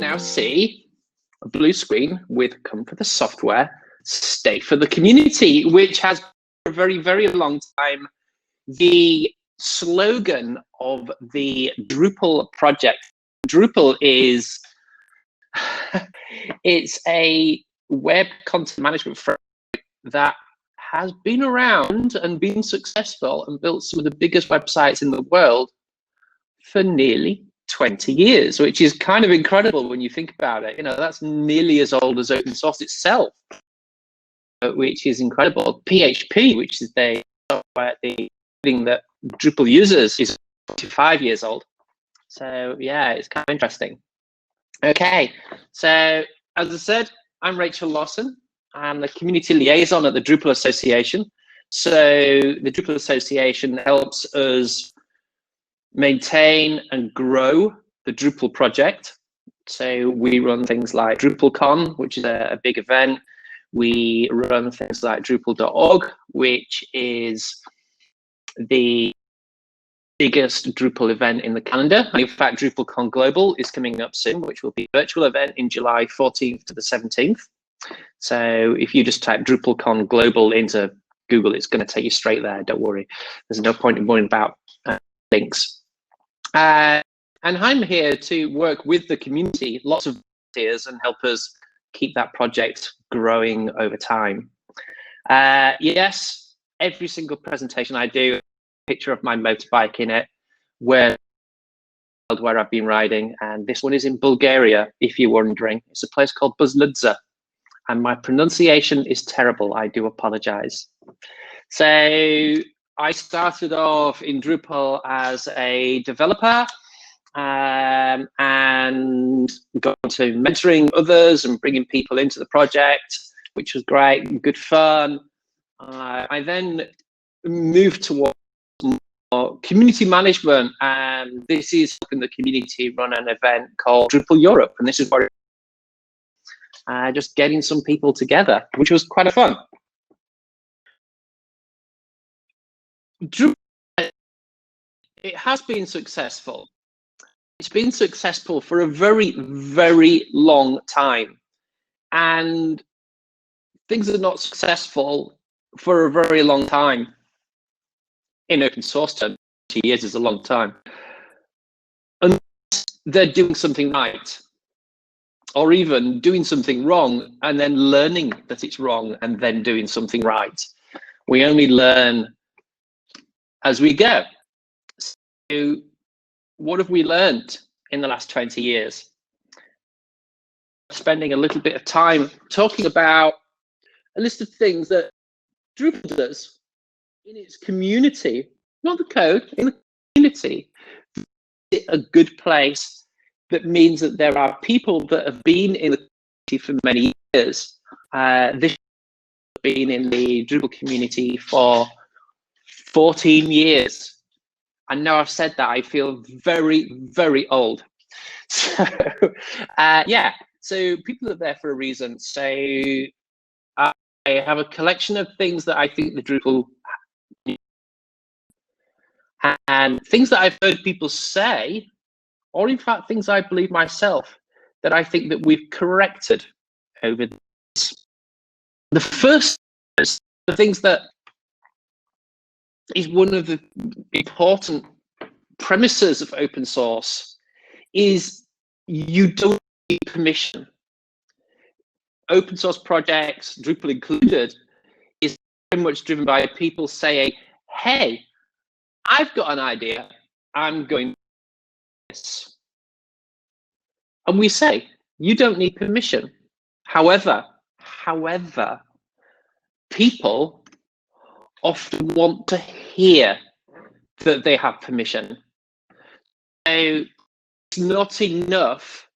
now see a blue screen with "Come for the software, stay for the community," which has for a very, very long time the slogan of the Drupal project. Drupal is it's a web content management framework that has been around and been successful and built some of the biggest websites in the world for nearly 20 years, which is kind of incredible when you think about it. You know, that's nearly as old as open source itself, which is incredible. PHP, which is the software, the thing that Drupal uses, is 25 years old. So yeah, it's kind of interesting. Okay, so as I said, I'm Rachel Lawson. I'm the community liaison at the Drupal Association. So the Drupal Association helps us maintain and grow the Drupal project. So we run things like DrupalCon, which is a big event. We run things like Drupal.org, which is the biggest Drupal event in the calendar. And in fact, DrupalCon Global is coming up soon, which will be a virtual event in July 14th to the 17th. So if you just type DrupalCon Global into Google, it's going to take you straight there. Don't worry. There's no point in worrying about links. And I'm here to work with the community, lots of volunteers, and help us keep that project growing over time. Yes, every single presentation I do, a picture of my motorbike in it, where I've been riding, and this one is in Bulgaria, if you're wondering. It's a place called Buzludza, and my pronunciation is terrible. I do apologize. So I started off in Drupal as a developer, and got into mentoring others and bringing people into the project, which was great and good fun. I then moved towards more community management, and this is helping the community run an event called Drupal Europe, and this is what just getting some people together, which was quite a fun. Drupal, it has been successful. It's been successful for a very, very long time. And things are not successful for a very long time. In open source terms, 20 years is a long time. Unless they're doing something right, or even doing something wrong and then learning that it's wrong and then doing something right. We only learn as we go. So what have we learned in the last 20 years? Spending a little bit of time talking about a list of things that Drupal does in its community, not the code, in the community. A good place that means that there are people that have been in the community for many years. This has been in the Drupal community for 14 years. And now I've said that, I feel very, very old. So, yeah, so people are there for a reason. So I have a collection of things that I think the Drupal, and things that I've heard people say, or in fact, things I believe myself, that I think that we've corrected over this. The first is the things that is one of the important premises of open source is you don't need permission. Open source projects, Drupal included, is very much driven by people saying, hey, I've got an idea, I'm going to do this. And we say, you don't need permission. However, people often want to hear that they have permission. So it's not enough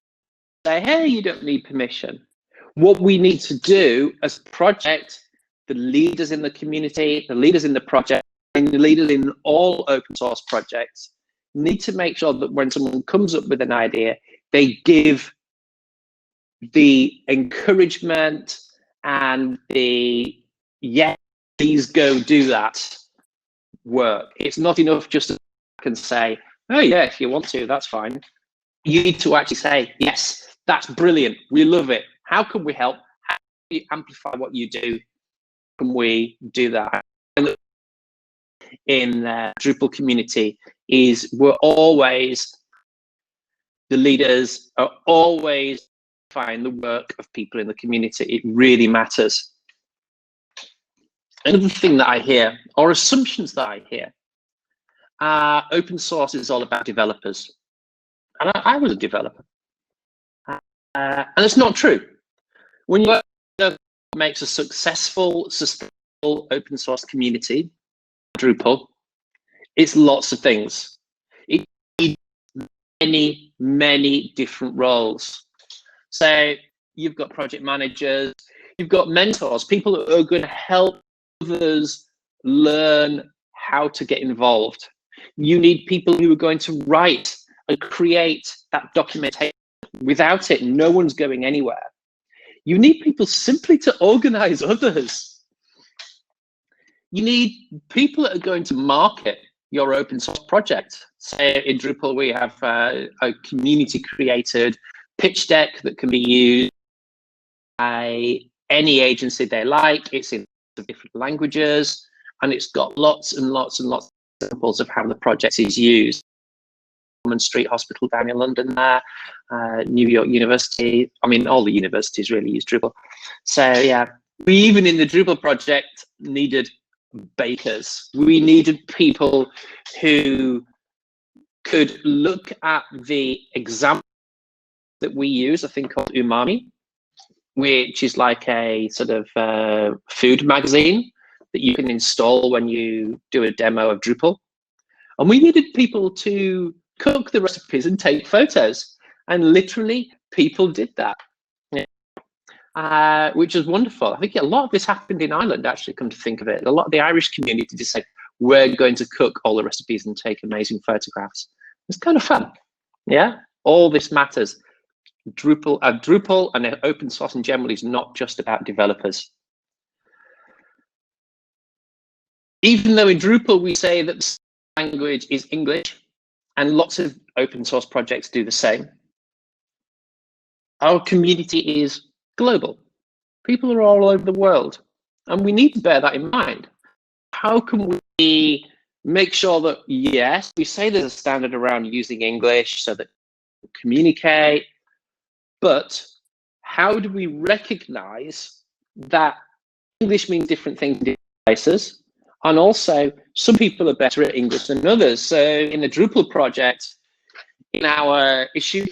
to say, hey, you don't need permission. What we need to do as a project, the leaders in the community, the leaders in the project, and the leaders in all open source projects need to make sure that when someone comes up with an idea, they give the encouragement and the yes, please go do that work. It's not enough just to say, oh yeah, if you want to, that's fine. You need to actually say, yes, That's brilliant. We love it. How can we help? How can we amplify what you do? How can we do that? In Drupal community is the leaders are always find the work of people in the community. It really matters. Another thing that I hear, or assumptions that I hear, open source is all about developers. And I was a developer. And it's not true. When you what makes a successful, sustainable open source community, Drupal, it's lots of things. It needs many, many different roles. So you've got project managers, you've got mentors, people that are going to help others learn how to get involved. You need people who are going to write and create that documentation. Without it, no one's going anywhere. You need people simply to organize others. You need people that are going to market your open source project. Say in Drupal, we have a community created pitch deck that can be used by any agency they like. It's in different languages, and it's got lots and lots and lots of examples of how the project is used. Common Street Hospital down in London there, New York University. I mean, all the universities really use Drupal. So yeah, we even in the Drupal project needed bakers. We needed people who could look at the example that we use, a thing called Umami, which is like a sort of food magazine that you can install when you do a demo of Drupal. And we needed people to cook the recipes and take photos. And literally, people did that, which was wonderful. I think a lot of this happened in Ireland, actually, come to think of it. A lot of the Irish community just said, we're going to cook all the recipes and take amazing photographs. It's kind of fun. Yeah, all this matters. Drupal and open source in general is not just about developers. Even though in Drupal we say that the language is English, and lots of open source projects do the same, our community is global. People are all over the world, and we need to bear that in mind. How can we make sure that, yes, we say there's a standard around using English so that we communicate, but how do we recognize that English means different things in different places? And also, some people are better at English than others. So in the Drupal project, in our issue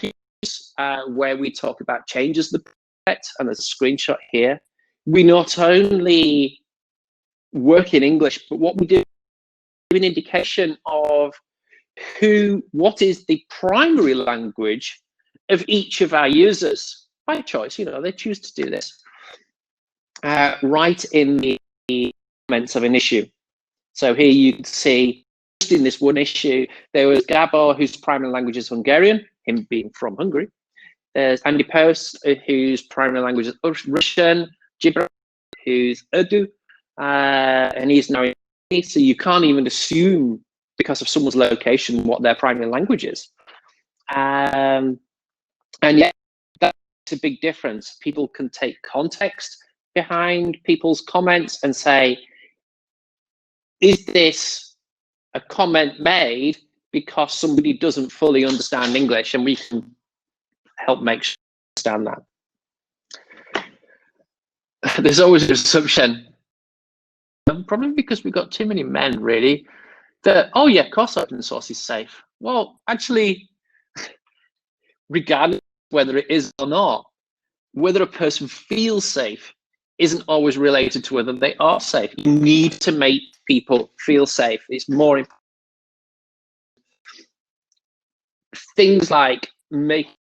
where we talk about changes to the project, and there's a screenshot here, we not only work in English, but what we do is give an indication of what is the primary language of each of our users by choice. You know, they choose to do this right in the comments of an issue. So here you can see, just in this one issue, there was Gabor, whose primary language is Hungarian, him being from Hungary. There's Andy Post, whose primary language is Russian, Gibran, who's Urdu, and he's now in Italy. So you can't even assume, because of someone's location, what their primary language is. And yet, that's a big difference. People can take context behind people's comments and say, is this a comment made because somebody doesn't fully understand English? And we can help make sure they understand that. There's always an assumption, probably because we've got too many men, really, that, oh yeah, of course open source is safe. Well, actually, regardless of whether it is or not, whether a person feels safe isn't always related to whether they are safe. You need to make people feel safe. It's more important. Things like making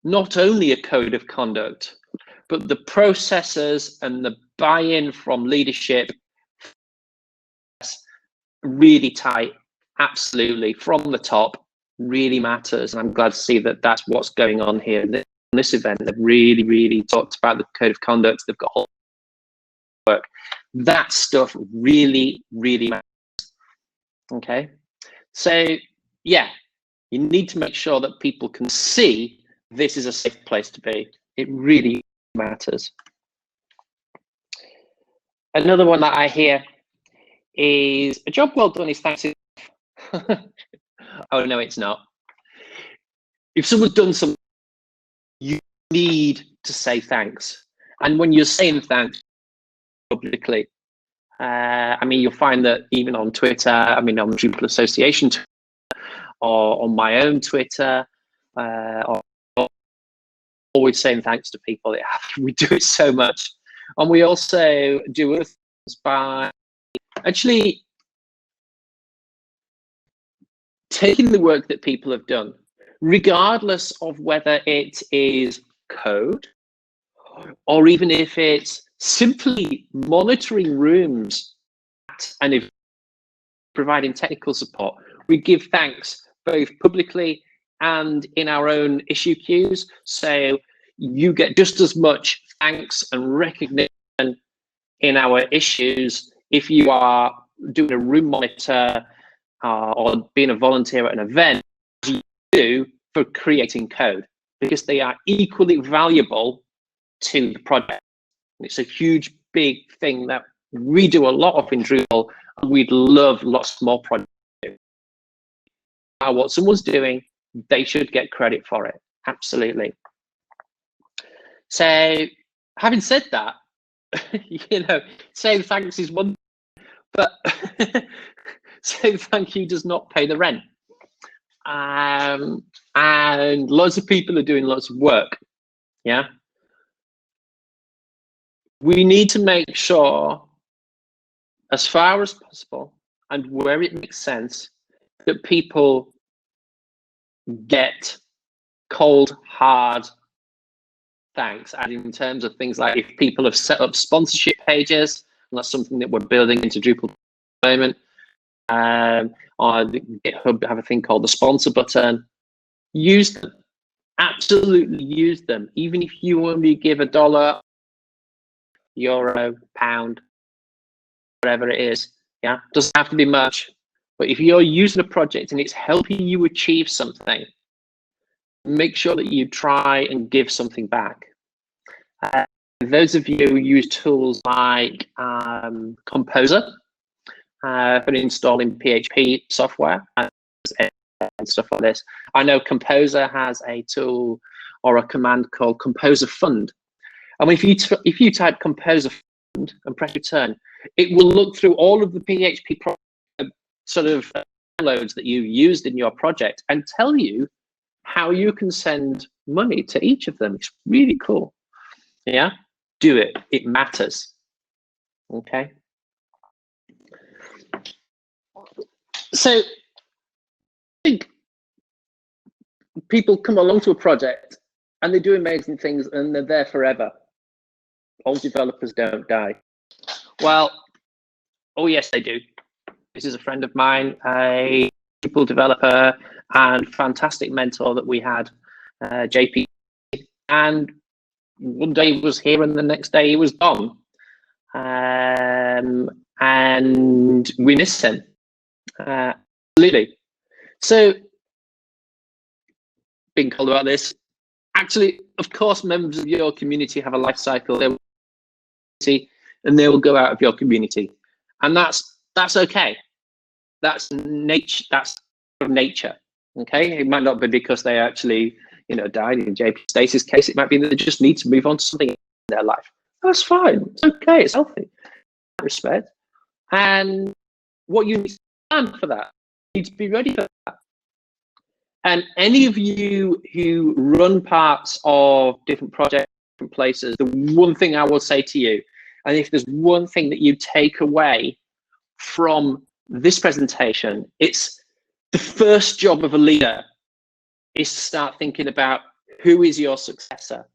not only a code of conduct, but the processes and the buy-in from leadership really tight, absolutely, from the top, really matters. And I'm glad to see that that's what's going on here in this event. They've really, really talked about the code of conduct. They've got whole work. That stuff really, really matters. Okay, so yeah, you need to make sure that people can see this is a safe place to be. It really matters. Another one that I hear is a job well done is thanks. Oh no, it's not. If someone's done something, you need to say thanks. And when you're saying thanks publicly, I mean, you'll find that even on Twitter, I mean, on the Drupal Association Twitter, or on my own Twitter, or always saying thanks to people. We do it so much. And we also do other things by actually taking the work that people have done, regardless of whether it is code or even if it's simply monitoring rooms and if providing technical support. We give thanks both publicly and in our own issue queues. So you get just as much thanks and recognition in our issues if you are doing a room monitor or being a volunteer at an event as you do for creating code, because they are equally valuable to the project. It's a huge, big thing that we do a lot of in Drupal, and we'd love lots more projects to do. What someone's doing, they should get credit for it. Absolutely. So, having said that, you know, saying thanks is one, but saying thank you does not pay the rent. And lots of people are doing lots of work. Yeah. We need to make sure, as far as possible, and where it makes sense, that people get cold, hard thanks. And in terms of things like if people have set up sponsorship pages, and that's something that we're building into Drupal at the moment, or GitHub have a thing called the sponsor button. Use them. Absolutely use them. Even if you only give $1, euro, pound, whatever it is, yeah, doesn't have to be much. But if you're using a project and it's helping you achieve something, make sure that you try and give something back. Those of you who use tools like Composer for installing PHP software and stuff like this, I know Composer has a tool or a command called Composer Fund. And if you type Composer Fund and press return, it will look through all of the PHP sort of downloads that you used in your project and tell you how you can send money to each of them. It's really cool. Yeah, do it. It matters. Okay. So I think people come along to a project and they do amazing things and they're there forever. All developers don't die. Well, oh yes, they do. This is a friend of mine, a Drupal developer and fantastic mentor that we had, JP. And one day he was here and the next day he was gone. And we miss him. Absolutely. So, being called about this, actually, of course, members of your community have a life cycle, and they will go out of your community, and that's okay. That's nature. That's from nature. Okay, it might not be because they actually, you know, died. In JP Stacey's case, it might be that they just need to move on to something in their life. That's fine. It's okay. It's healthy. Respect. And what you need to plan for that, you need to be ready for that. And any of you who run parts of different projects, different places, the one thing I will say to you, and if there's one thing that you take away from this presentation, it's the first job of a leader is to start thinking about who is your successor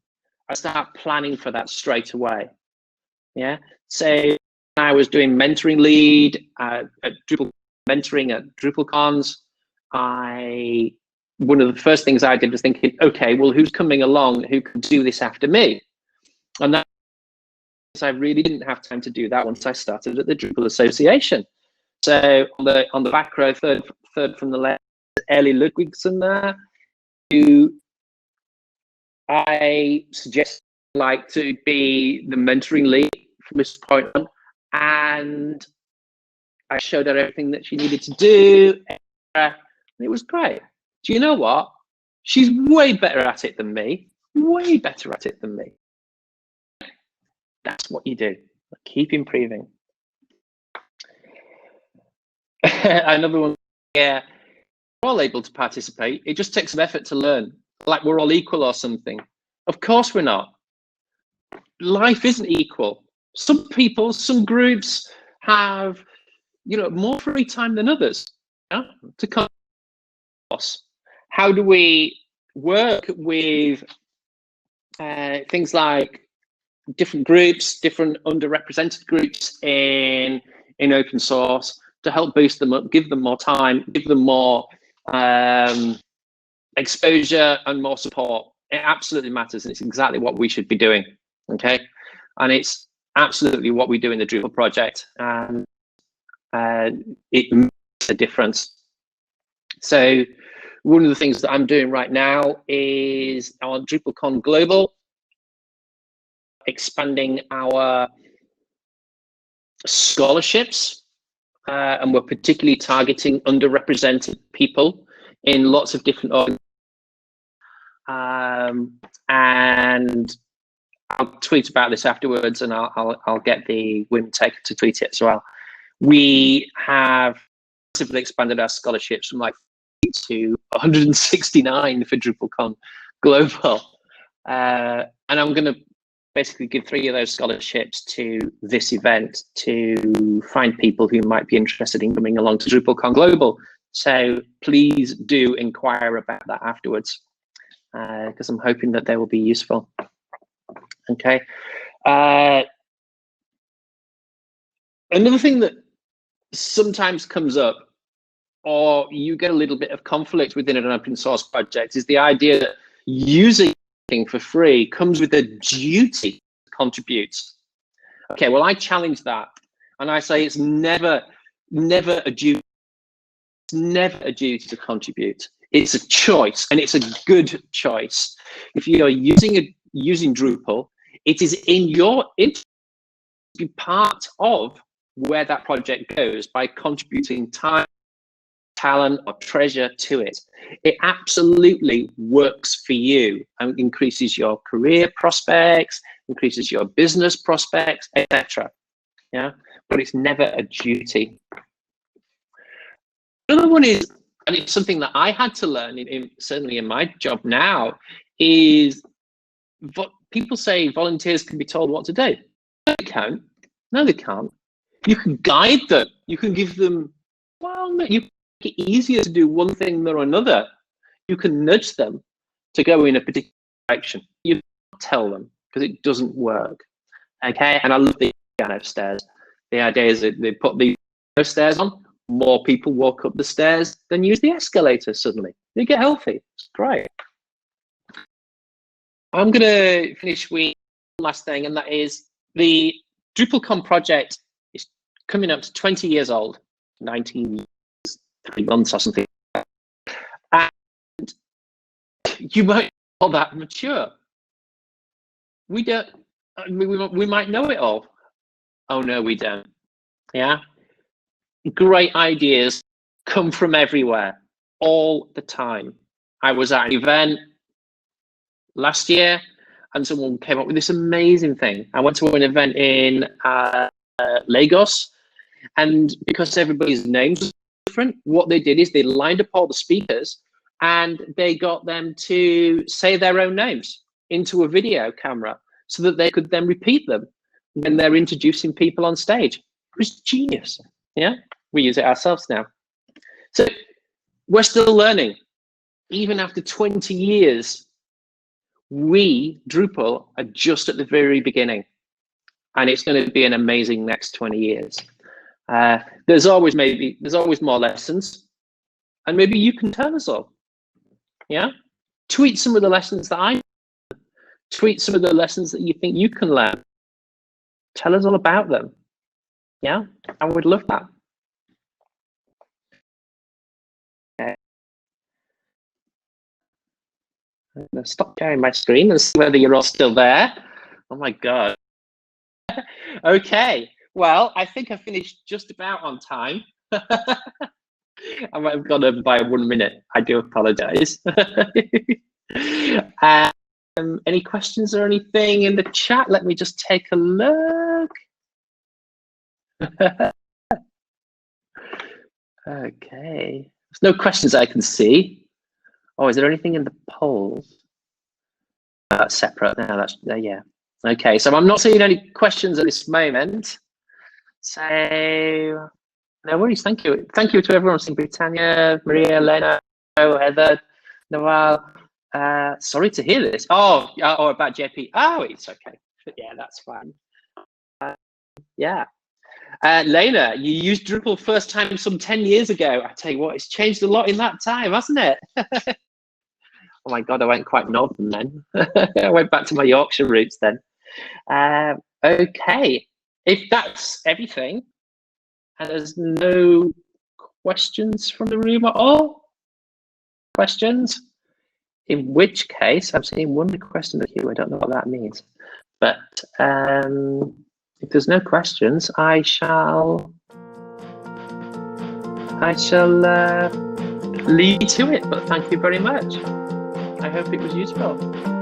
and start planning for that straight away. Yeah. So I was doing mentoring lead at Drupal mentoring at DrupalCons. One of the first things I did was thinking, okay, well, who's coming along who can do this after me? And that I really didn't have time to do that once I started at the Drupal Association. So on the back row, third from the left, Ellie Ludwigsen there, who I suggest like to be the mentoring lead from this point on, and I showed her everything that she needed to do, and it was great. Do you know what? She's way better at it than me. Way better at it than me. That's what you do. Keep improving. Another one, yeah, we're all able to participate. It just takes some effort to learn, like we're all equal or something. Of course we're not. Life isn't equal. Some people, some groups have, more free time than others. To come across. How do we work with things like different groups, different underrepresented groups in open source to help boost them up, give them more time, give them more exposure and more support? It absolutely matters, and it's exactly what we should be doing. Okay, and it's absolutely what we do in the Drupal project, and it makes a difference. So one of the things that I'm doing right now is on DrupalCon Global, expanding our scholarships, and we're particularly targeting underrepresented people in lots of different organizations. And I'll tweet about this afterwards, and I'll get the Women Tech to tweet it as well. We have massively expanded our scholarships from like to 169 for DrupalCon Global, and I'm going to basically give 3 of those scholarships to this event to find people who might be interested in coming along to DrupalCon Global. So please do inquire about that afterwards, because I'm hoping that they will be useful. Okay. Another thing that sometimes comes up, or you get a little bit of conflict within an open source project, is the idea that using thing for free comes with a duty to contribute. Okay, well, I challenge that, and I say it's never a duty. It's never a duty to contribute. It's a choice, and it's a good choice. If you are using Drupal, it is in your interest to be part of where that project goes by contributing time, talent, or treasure to it. It absolutely works for you and increases your career prospects, increases your business prospects, etc. Yeah, but it's never a duty. Another one is, and it's something that I had to learn, certainly in my job now, is people say volunteers can be told what to do. No, they can't. No, they can't. You can guide them. You can give them, well, no, you can make it easier to do one thing or another. You can nudge them to go in a particular direction. You can't tell them, because it doesn't work. Okay, and I love the piano stairs. The idea is that they put these stairs on, more people walk up the stairs than use the escalator suddenly. They get healthy. It's great. I'm going to finish with one last thing, and that is the DrupalCon project is coming up to 20 years old, 19 years, 3 months or something. And you might call that mature. We don't. We might know it all. Oh no, we don't. Yeah. Great ideas come from everywhere, all the time. I was at an event last year, and someone came up with this amazing thing. I went to an event in Lagos, and because everybody's names were different, what they did is they lined up all the speakers, and they got them to say their own names into a video camera so that they could then repeat them when they're introducing people on stage. It was genius. Yeah, we use it ourselves now. So we're still learning. Even after 20 years, we, Drupal, are just at the very beginning. And it's going to be an amazing next 20 years. There's always more lessons. And maybe you can tell us all. Yeah? Tweet some of the lessons that I learned. Tweet some of the lessons that you think you can learn. Tell us all about them. Yeah? I would love that. Okay. I'm going to stop sharing my screen and see whether you're all still there. Oh my God. Okay, well, I think I finished just about on time. I might have gone over by 1 minute. I do apologize. Any questions or anything in the chat? Let me just take a look. Okay, there's no questions I can see. Oh, is there anything in the polls? That's separate now. That's yeah. Okay, so I'm not seeing any questions at this moment. So no worries. Thank you. Thank you to everyone. Britannia, Maria, Lena, Heather, Nawal. Sorry to hear this. Oh, about JP. Oh, it's okay. Yeah, that's fine. Yeah. Lena, you used Drupal first time some 10 years ago. I tell you what, it's changed a lot in that time, hasn't it? Oh my God, I went quite northern then. I went back to my Yorkshire roots then. Okay, if that's everything, and there's no questions from the room at all? Questions? In which case, I'm seeing one request in the queue. I don't know what that means. But if there's no questions, I shall lead to it. But thank you very much. I hope it was useful.